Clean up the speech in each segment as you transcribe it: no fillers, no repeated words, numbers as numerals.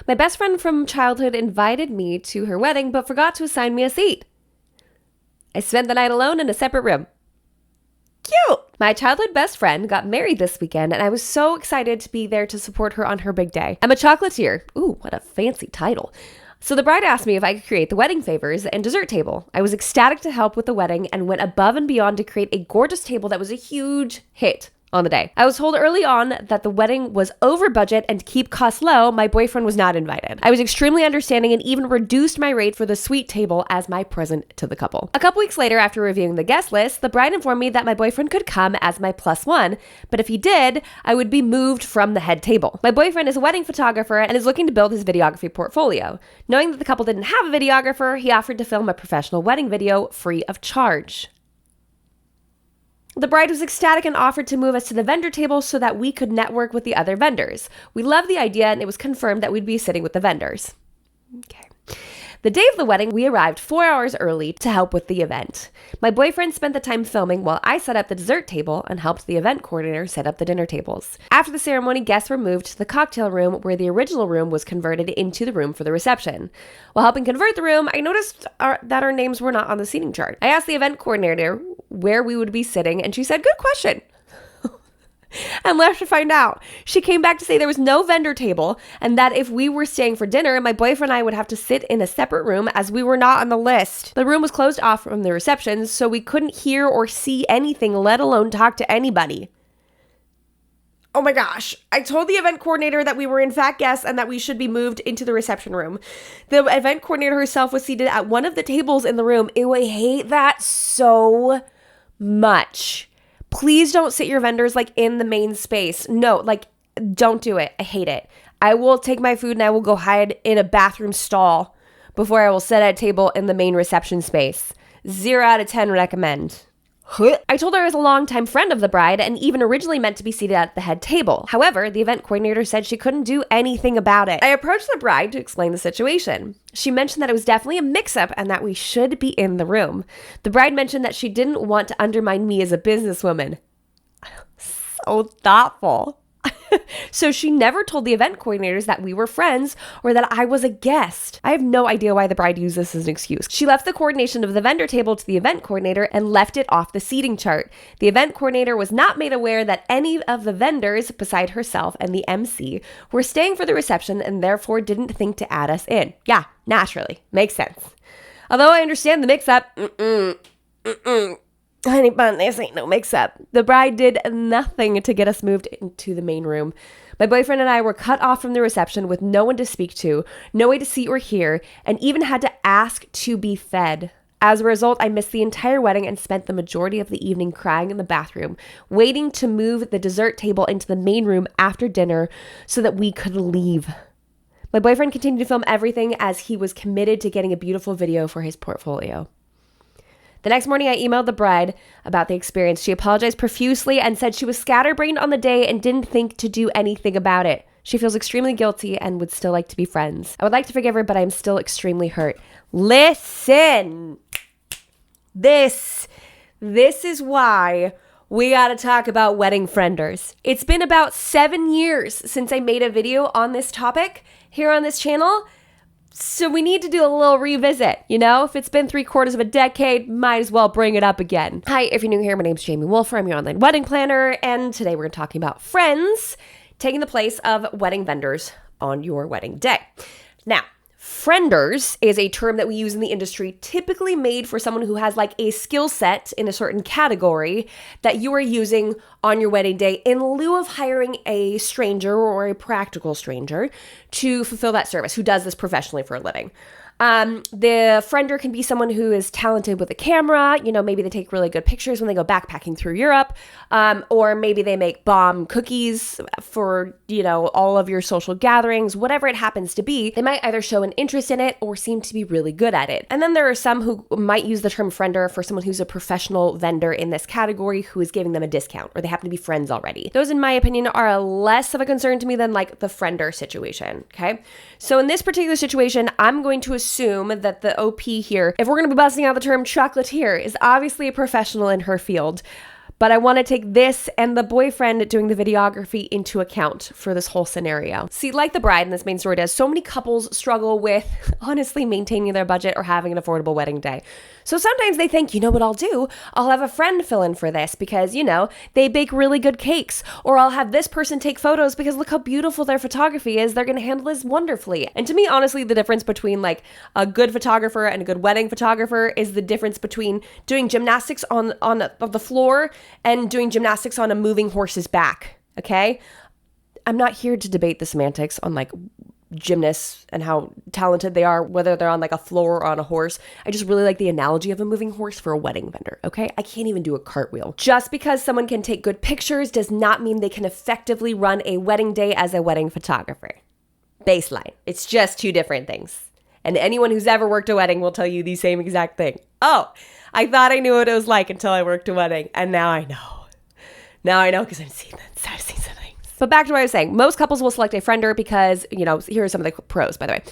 My best friend from childhood invited me to her wedding, but forgot to assign me a seat. I spent the night alone in a separate room. Cute! My childhood best friend got married this weekend, and I was so excited to be there to support her on her big day. I'm a chocolatier. Ooh, what a fancy title. So the bride asked me if I could create the wedding favors and dessert table. I was ecstatic to help with the wedding and went above and beyond to create a gorgeous table that was a huge hit on the day. I was told early on that the wedding was over budget, and to keep costs low, my boyfriend was not invited. I was extremely understanding and even reduced my rate for the suite table as my present to the couple. A couple weeks later, after reviewing the guest list, the bride informed me that my boyfriend could come as my +1, but if he did, I would be moved from the head table. My boyfriend is a wedding photographer and is looking to build his videography portfolio. Knowing that the couple didn't have a videographer, he offered to film a professional wedding video free of charge. The bride was ecstatic and offered to move us to the vendor table so that we could network with the other vendors. We loved the idea, and it was confirmed that we'd be sitting with the vendors. Okay. The day of the wedding, we arrived 4 hours early to help with the event. My boyfriend spent the time filming while I set up the dessert table and helped the event coordinator set up the dinner tables. After the ceremony, guests were moved to the cocktail room where the original room was converted into the room for the reception. While helping convert the room, I noticed that our names were not on the seating chart. I asked the event coordinator where we would be sitting, and she said, "Good question," and left to find out. She came back to say there was no vendor table and that if we were staying for dinner, my boyfriend and I would have to sit in a separate room as we were not on the list. The room was closed off from the reception, so we couldn't hear or see anything, let alone talk to anybody. Oh my gosh. I told the event coordinator that we were in fact guests and that we should be moved into the reception room. The event coordinator herself was seated at one of the tables in the room. Ew, I hate that so much. Please don't sit your vendors like in the main space. No, like don't do it. I hate it. I will take my food and I will go hide in a bathroom stall before I will sit at a table in the main reception space. 0 out of 10 recommend. I told her I was a longtime friend of the bride and even originally meant to be seated at the head table. However, the event coordinator said she couldn't do anything about it. I approached the bride to explain the situation. She mentioned that it was definitely a mix-up and that we should be in the room. The bride mentioned that she didn't want to undermine me as a businesswoman. So thoughtful. So she never told the event coordinators that we were friends or that I was a guest. I have no idea why the bride used this as an excuse. She left the coordination of the vendor table to the event coordinator and left it off the seating chart. The event coordinator was not made aware that any of the vendors, beside herself and the MC, were staying for the reception and therefore didn't think to add us in. Yeah, naturally. Makes sense. Although I understand the mix-up, honey bun, this ain't no mix-up. The bride did nothing to get us moved into the main room. My boyfriend and I were cut off from the reception with no one to speak to, no way to see or hear, and even had to ask to be fed. As a result, I missed the entire wedding and spent the majority of the evening crying in the bathroom, waiting to move the dessert table into the main room after dinner so that we could leave. My boyfriend continued to film everything as he was committed to getting a beautiful video for his portfolio. The next morning, I emailed the bride about the experience. She apologized profusely and said she was scatterbrained on the day and didn't think to do anything about it. She feels extremely guilty and would still like to be friends. I would like to forgive her, but I'm still extremely hurt. Listen, this is why we gotta talk about wedding frienders. It's been about 7 years since I made a video on this topic here on this channel. So we need to do a little revisit, you know? If it's been 3/4 of a decade, might as well bring it up again. Hi, if you're new here, my name's Jamie Wolfer. I'm your online wedding planner, and today we're talking about friends taking the place of wedding vendors on your wedding day. Now, frienders is a term that we use in the industry, typically made for someone who has like a skill set in a certain category that you are using on your wedding day in lieu of hiring a stranger or a practical stranger to fulfill that service, who does this professionally for a living. The friender can be someone who is talented with a camera. You know, maybe they take really good pictures when they go backpacking through Europe. Or maybe they make bomb cookies for, you know, all of your social gatherings, whatever it happens to be. They might either show an interest in it or seem to be really good at it. And then there are some who might use the term friender for someone who's a professional vendor in this category who is giving them a discount, or they happen to be friends already. Those, in my opinion, are less of a concern to me than like the friender situation, okay? So in this particular situation, I'm going to assume that the OP here, if we're going to be busting out the term chocolatier, is obviously a professional in her field. But I want to take this and the boyfriend doing the videography into account for this whole scenario. See, like the bride in this main story does, so many couples struggle with honestly maintaining their budget or having an affordable wedding day. So sometimes they think, you know what I'll do? I'll have a friend fill in for this because, you know, they bake really good cakes. Or I'll have this person take photos because look how beautiful their photography is. They're going to handle this wonderfully. And to me, honestly, the difference between like a good photographer and a good wedding photographer is the difference between doing gymnastics on the floor and doing gymnastics on a moving horse's back, okay? I'm not here to debate the semantics on like gymnasts and how talented they are, whether they're on like a floor or on a horse. I just really like the analogy of a moving horse for a wedding vendor, okay? I can't even do a cartwheel. Just because someone can take good pictures does not mean they can effectively run a wedding day as a wedding photographer. Baseline. It's just two different things. And anyone who's ever worked a wedding will tell you the same exact thing. Oh, I thought I knew what it was like until I worked a wedding, and now I know. Now I know because I've seen some things. But back to what I was saying, most couples will select a friender because, you know, here are some of the pros, by the way.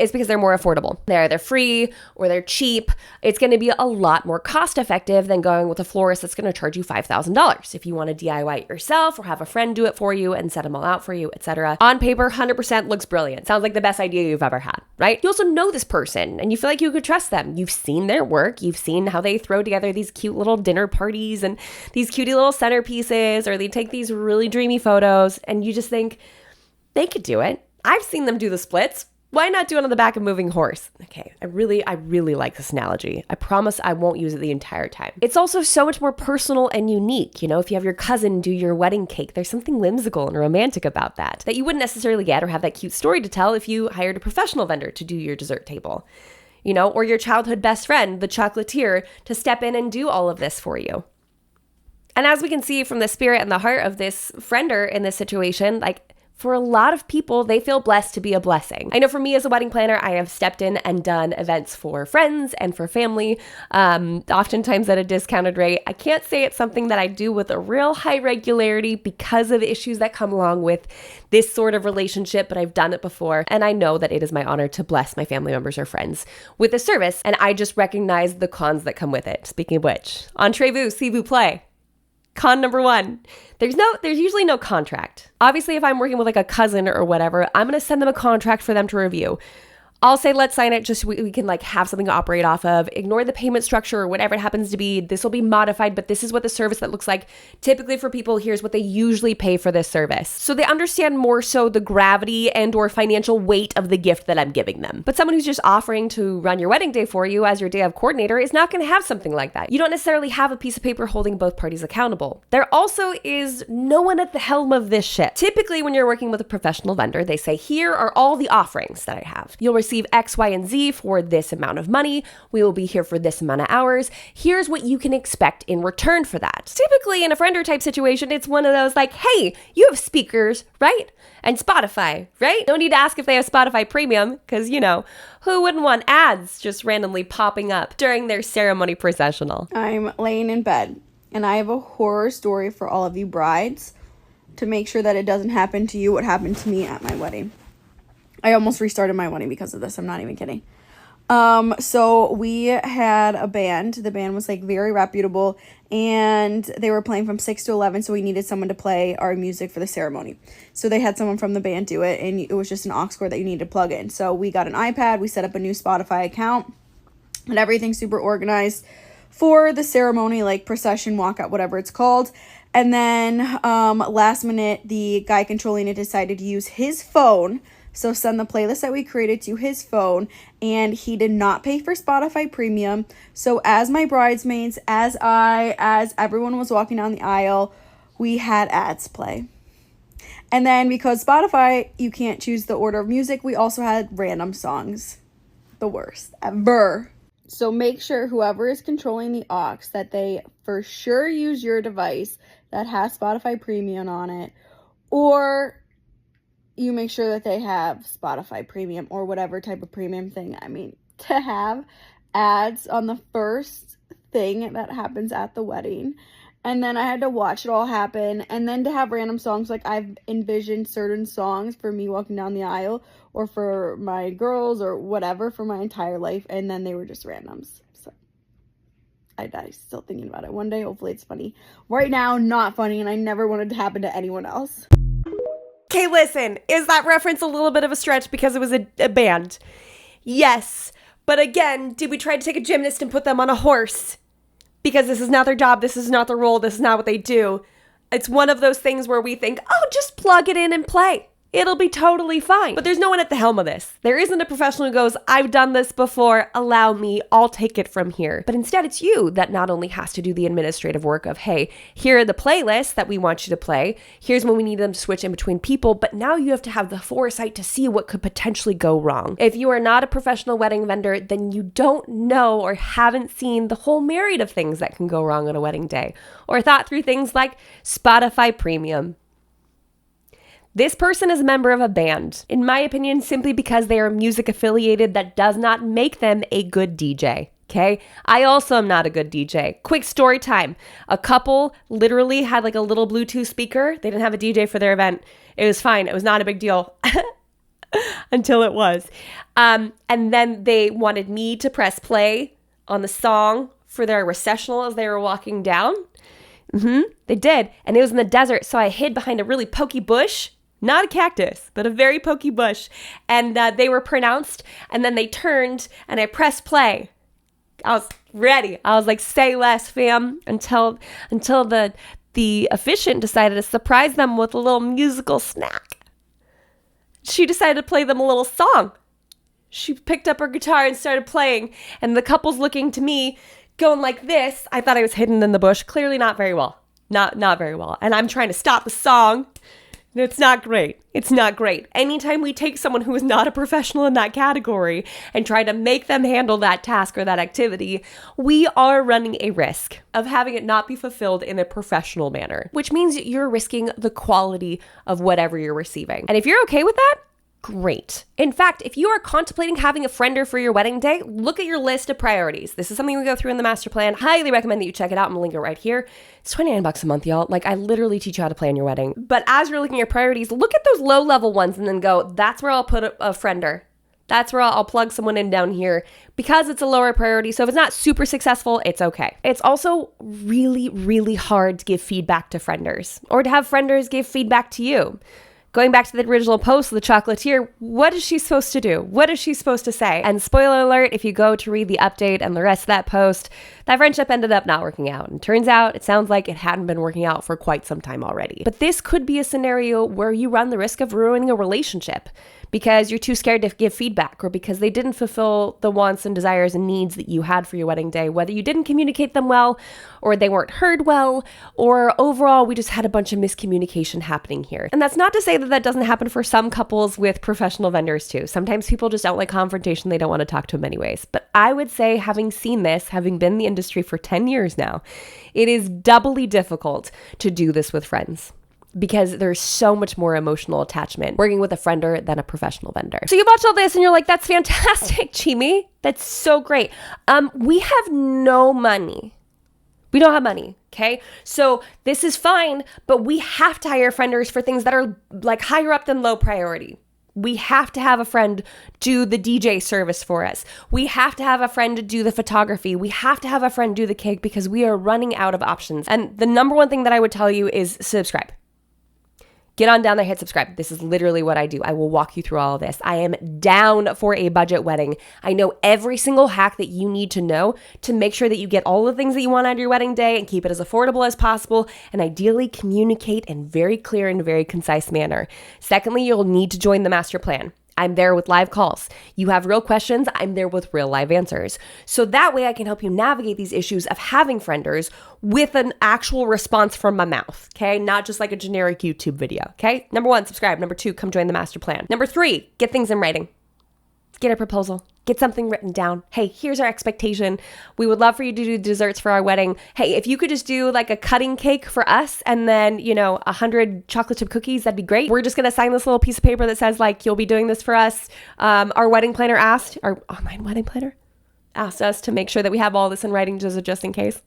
It's because they're more affordable. They're either free or they're cheap. It's going to be a lot more cost effective than going with a florist that's going to charge you $5,000 if you want to DIY it yourself or have a friend do it for you and set them all out for you, etc. On paper, 100% looks brilliant. Sounds like the best idea you've ever had, right? You also know this person and you feel like you could trust them. You've seen their work. You've seen how they throw together these cute little dinner parties and these cutie little centerpieces, or they take these really dreamy photos. And you just think, they could do it. I've seen them do the splits. Why not do it on the back of a moving horse? Okay, I really like this analogy. I promise I won't use it the entire time. It's also so much more personal and unique. You know, if you have your cousin do your wedding cake, there's something whimsical and romantic about that you wouldn't necessarily get or have that cute story to tell if you hired a professional vendor to do your dessert table. You know, or your childhood best friend, the chocolatier, to step in and do all of this for you. And as we can see from the spirit and the heart of this friender in this situation, like for a lot of people, they feel blessed to be a blessing. I know for me as a wedding planner, I have stepped in and done events for friends and for family, oftentimes at a discounted rate. I can't say it's something that I do with a real high regularity because of issues that come along with this sort of relationship, but I've done it before. And I know that it is my honor to bless my family members or friends with a service. And I just recognize the cons that come with it. Speaking of which, entrez-vous, s'il vous plaît. Con number one, there's usually no contract. Obviously, if I'm working with like a cousin or whatever, I'm going to send them a contract for them to review. I'll say, let's sign it just so we can like have something to operate off of. Ignore the payment structure or whatever it happens to be. This will be modified, but this is what the service that looks like. Typically for people, here's what they usually pay for this service. So they understand more so the gravity and or financial weight of the gift that I'm giving them. But someone who's just offering to run your wedding day for you as your day of coordinator is not going to have something like that. You don't necessarily have a piece of paper holding both parties accountable. There also is no one at the helm of this ship. Typically, when you're working with a professional vendor, they say, here are all the offerings that I have. You'll receive X, Y, and Z for this amount of money. We will be here for this amount of hours. Here's what you can expect in return for that. Typically in a friender type situation, it's one of those like, hey, you have speakers, right? And Spotify, right? No need to ask if they have Spotify Premium because, you know, who wouldn't want ads just randomly popping up during their ceremony processional? I'm laying in bed and I have a horror story for all of you brides to make sure that it doesn't happen to you what happened to me at my wedding. I almost restarted my wedding because of this. I'm not even kidding. So we had a band. The band was like very reputable and they were playing from 6 to 11. So we needed someone to play our music for the ceremony. So they had someone from the band do it and it was just an aux cord that you needed to plug in. So we got an iPad. We set up a new Spotify account and everything's super organized for the ceremony, like procession, walkout, whatever it's called. And then last minute, the guy controlling it decided to use his phone. So send the playlist that we created to his phone, and he did not pay for Spotify Premium. So as my bridesmaids, as everyone was walking down the aisle, we had ads play. And then because Spotify, you can't choose the order of music, we also had random songs. The worst ever. So make sure whoever is controlling the aux that they for sure use your device that has Spotify Premium on it, or you make sure that they have Spotify Premium or whatever type of premium thing. I mean, to have ads on the first thing that happens at the wedding. And then I had to watch it all happen. And then to have random songs, like I've envisioned certain songs for me walking down the aisle or for my girls or whatever for my entire life. And then they were just randoms. So I die still thinking about it. One day, hopefully it's funny. Right now, not funny, and I never wanted to happen to anyone else. Okay, listen, is that reference a little bit of a stretch because it was a band? Yes, but again, did we try to take a gymnast and put them on a horse? Because this is not their job, this is not their role, this is not what they do. It's one of those things where we think, oh, just plug it in and play. It'll be totally fine. But there's no one at the helm of this. There isn't a professional who goes, I've done this before, allow me, I'll take it from here. But instead it's you that not only has to do the administrative work of, hey, here are the playlists that we want you to play. Here's when we need them to switch in between people. But now you have to have the foresight to see what could potentially go wrong. If you are not a professional wedding vendor, then you don't know or haven't seen the whole myriad of things that can go wrong on a wedding day. Or thought through things like Spotify Premium. This person is a member of a band, in my opinion, simply because they are music affiliated. That does not make them a good DJ, okay? I also am not a good DJ. Quick story time. A couple literally had like a little Bluetooth speaker. They didn't have a DJ for their event. It was fine. It was not a big deal until it was. And then they wanted me to press play on the song for their recessional as they were walking down. They did. And it was in the desert, so I hid behind a really pokey bush. Not a cactus, but a very pokey bush. And they were pronounced, and then they turned, and I pressed play. I was ready. I was like, say less, fam, until the officiant decided to surprise them with a little musical snack. She decided to play them a little song. She picked up her guitar and started playing, and the couple's looking to me, going like this. I thought I was hidden in the bush. Clearly not very well. Not very well. And I'm trying to stop the song. It's not great. It's not great. Anytime we take someone who is not a professional in that category and try to make them handle that task or that activity, we are running a risk of having it not be fulfilled in a professional manner, which means you're risking the quality of whatever you're receiving. And if you're okay with that, great. In fact, if you are contemplating having a friender for your wedding day, look at your list of priorities. This is something we go through in the master plan. Highly recommend that you check it out. I'm gonna link it right here. It's $29 a month, y'all. Like, I literally teach you how to plan your wedding. But as you're looking at your priorities, look at those low-level ones and then go, that's where I'll put a friender. That's where I'll plug someone in down here because it's a lower priority. So if it's not super successful, it's okay. It's also really, really hard to give feedback to frienders or to have frienders give feedback to you. Going back to the original post of the chocolatier, what is she supposed to do? What is she supposed to say? And spoiler alert, if you go to read the update and the rest of that post, that friendship ended up not working out. And turns out, it sounds like it hadn't been working out for quite some time already. But this could be a scenario where you run the risk of ruining a relationship because you're too scared to give feedback or because they didn't fulfill the wants and desires and needs that you had for your wedding day, whether you didn't communicate them well or they weren't heard well, or overall we just had a bunch of miscommunication happening here. And that's not to say that that doesn't happen for some couples with professional vendors too. Sometimes people just don't like confrontation. They don't want to talk to them anyways. But I would say, having seen this, having been in the industry for 10 years now, it is doubly difficult to do this with friends, because there's so much more emotional attachment working with a friender than a professional vendor. So you watch all this and you're like, that's fantastic, Chimi. That's so great. We have no money. We don't have money, okay? So this is fine, but we have to hire frienders for things that are like higher up than low priority. We have to have a friend do the DJ service for us. We have to have a friend do the photography. We have to have a friend do the cake because we are running out of options. And the number one thing that I would tell you is subscribe. Get on down there, hit subscribe. This is literally what I do. I will walk you through all of this. I am down for a budget wedding. I know every single hack that you need to know to make sure that you get all the things that you want out of your wedding day and keep it as affordable as possible, and ideally communicate in very clear and very concise manner. Secondly, you'll need to join the master plan. I'm there with live calls. You have real questions, I'm there with real live answers. So that way I can help you navigate these issues of having frienders with an actual response from my mouth, okay? Not just like a generic YouTube video, okay? Number 1, subscribe. Number 2, come join the master plan. Number 3, get things in writing. Get a proposal. Get something written down. Hey, here's our expectation. We would love for you to do desserts for our wedding. Hey, if you could just do like a cutting cake for us and then, 100 chocolate chip cookies, that'd be great. We're just going to sign this little piece of paper that says like, you'll be doing this for us. Our wedding planner our online wedding planner asked us to make sure that we have all this in writing just in case.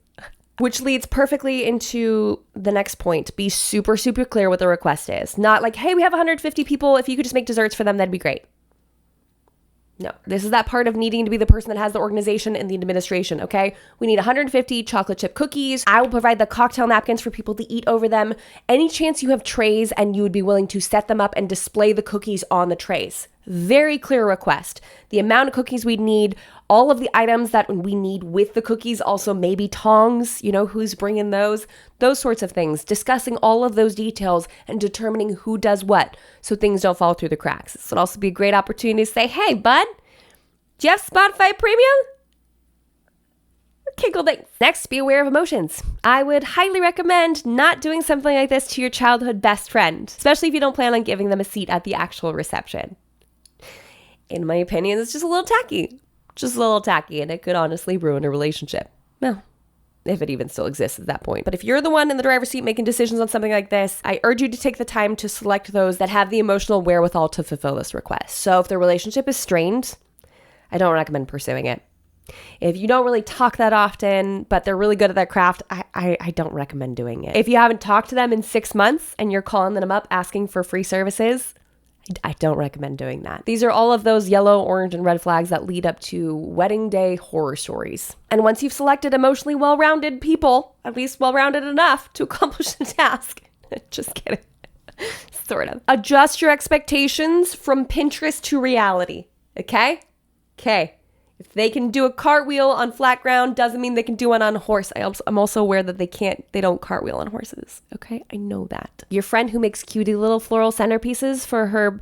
Which leads perfectly into the next point. Be super, super clear what the request is. Not like, hey, we have 150 people. If you could just make desserts for them, that'd be great. No, this is that part of needing to be the person that has the organization and the administration, okay? We need 150 chocolate chip cookies. I will provide the cocktail napkins for people to eat over them. Any chance you have trays and you would be willing to set them up and display the cookies on the trays. Very clear request. The amount of cookies we need, all of the items that we need with the cookies, also maybe tongs, who's bringing those sorts of things, discussing all of those details and determining who does what so things don't fall through the cracks. This would also be a great opportunity to say, hey, bud, do you have Spotify Premium? Okay, cool, thanks. Next, be aware of emotions. I would highly recommend not doing something like this to your childhood best friend, especially if you don't plan on giving them a seat at the actual reception. In my opinion, it's just a little tacky. And it could honestly ruin a relationship. Well, if it even still exists at that point. But if you're the one in the driver's seat making decisions on something like this, I urge you to take the time to select those that have the emotional wherewithal to fulfill this request. So if the relationship is strained, I don't recommend pursuing it. If you don't really talk that often, but they're really good at their craft, I don't recommend doing it. If you haven't talked to them in 6 months and you're calling them up asking for free services, I don't recommend doing that. These are all of those yellow, orange, and red flags that lead up to wedding day horror stories. And once you've selected emotionally well-rounded people, at least well-rounded enough to accomplish the task, just kidding, sort of. Adjust your expectations from Pinterest to reality, okay? Okay. If they can do a cartwheel on flat ground, doesn't mean they can do one on a horse. I'm also aware that they don't cartwheel on horses. Okay, I know that. Your friend who makes cutie little floral centerpieces for her,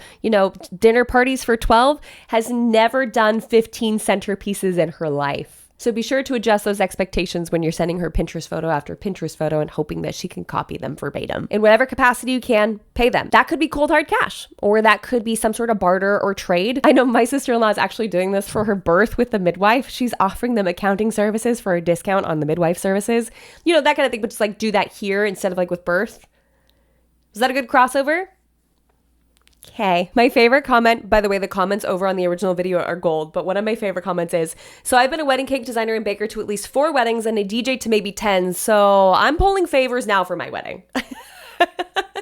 dinner parties for 12 has never done 15 centerpieces in her life. So be sure to adjust those expectations when you're sending her Pinterest photo after Pinterest photo and hoping that she can copy them verbatim. In whatever capacity you can, pay them. That could be cold hard cash, or that could be some sort of barter or trade. I know my sister-in-law is actually doing this for her birth with the midwife. She's offering them accounting services for a discount on the midwife services. That kind of thing, but just do that here instead of with birth. Is that a good crossover? Okay. My favorite comment, by the way, the comments over on the original video are gold, but one of my favorite comments is, so I've been a wedding cake designer and baker to at least 4 weddings and a DJ to maybe 10, so I'm pulling favors now for my wedding.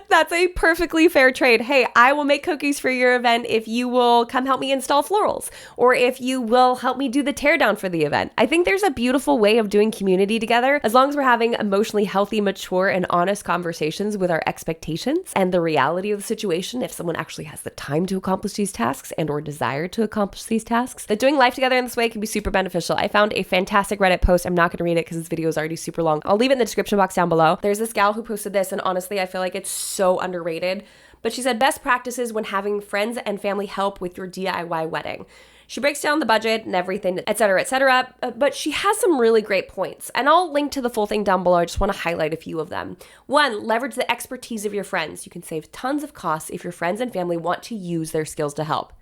That's a perfectly fair trade. Hey, I will make cookies for your event if you will come help me install florals, or if you will help me do the teardown for the event. I think there's a beautiful way of doing community together, as long as we're having emotionally healthy, mature, and honest conversations with our expectations and the reality of the situation. If someone actually has the time to accomplish these tasks and or desire to accomplish these tasks, that doing life together in this way can be super beneficial. I found a fantastic Reddit post. I'm not going to read it because this video is already super long. I'll leave it in the description box down below. There's this gal who posted this, and honestly, I feel like it's so underrated. But she said, best practices when having friends and family help with your DIY wedding. She breaks down the budget and everything, etc., but she has some really great points. And I'll link to the full thing down below. I just want to highlight a few of them. 1, leverage the expertise of your friends. You can save tons of costs if your friends and family want to use their skills to help.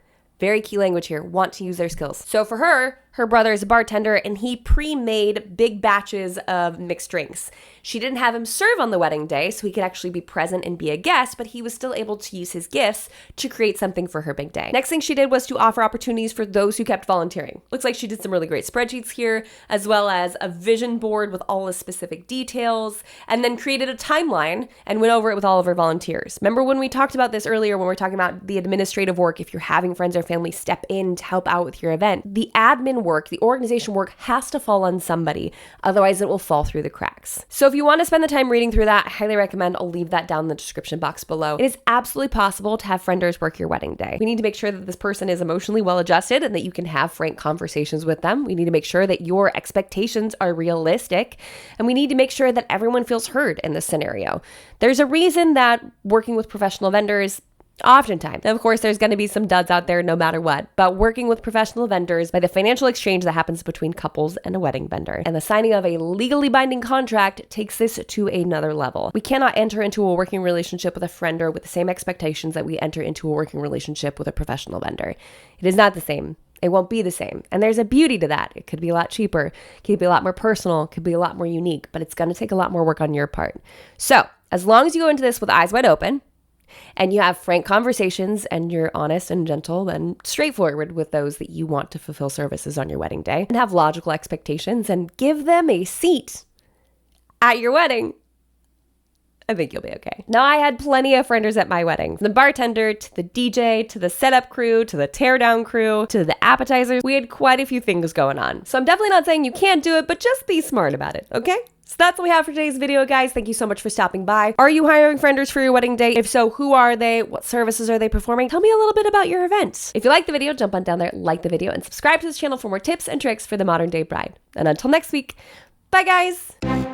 Very key language here, want to use their skills. So for her brother is a bartender and he pre-made big batches of mixed drinks. She didn't have him serve on the wedding day so he could actually be present and be a guest, but he was still able to use his gifts to create something for her big day. Next thing she did was to offer opportunities for those who kept volunteering. Looks like she did some really great spreadsheets here, as well as a vision board with all the specific details, and then created a timeline and went over it with all of her volunteers. Remember when we talked about this earlier when we were talking about the administrative work, if you're having friends or family step in to help out with your event, the admin work, the organization work has to fall on somebody, otherwise it will fall through the cracks. So if you want to spend the time reading through that, I highly recommend. I'll leave that down in the description box below. It is absolutely possible to have friendors work your wedding day. We need to make sure that this person is emotionally well adjusted and that you can have frank conversations with them. We need to make sure that your expectations are realistic, and we need to make sure that everyone feels heard in this scenario. There's a reason that working with professional vendors, oftentimes, of course, there's going to be some duds out there no matter what, but working with professional vendors, by the financial exchange that happens between couples and a wedding vendor, and the signing of a legally binding contract takes this to another level. We cannot enter into a working relationship with a friender with the same expectations that we enter into a working relationship with a professional vendor. It is not the same. It won't be the same. And there's a beauty to that. It could be a lot cheaper, it could be a lot more personal, it could be a lot more unique, but it's going to take a lot more work on your part. So as long as you go into this with eyes wide open, and you have frank conversations and you're honest and gentle and straightforward with those that you want to fulfill services on your wedding day, and have logical expectations and give them a seat at your wedding, I think you'll be okay. Now, I had plenty of frienders at my wedding. From the bartender, to the DJ, to the setup crew, to the teardown crew, to the appetizers. We had quite a few things going on. So I'm definitely not saying you can't do it, but just be smart about it, okay? So that's what we have for today's video, guys. Thank you so much for stopping by. Are you hiring frienders for your wedding day? If so, who are they? What services are they performing? Tell me a little bit about your event. If you like the video, jump on down there, like the video, and subscribe to this channel for more tips and tricks for the modern day bride. And until next week, bye, guys.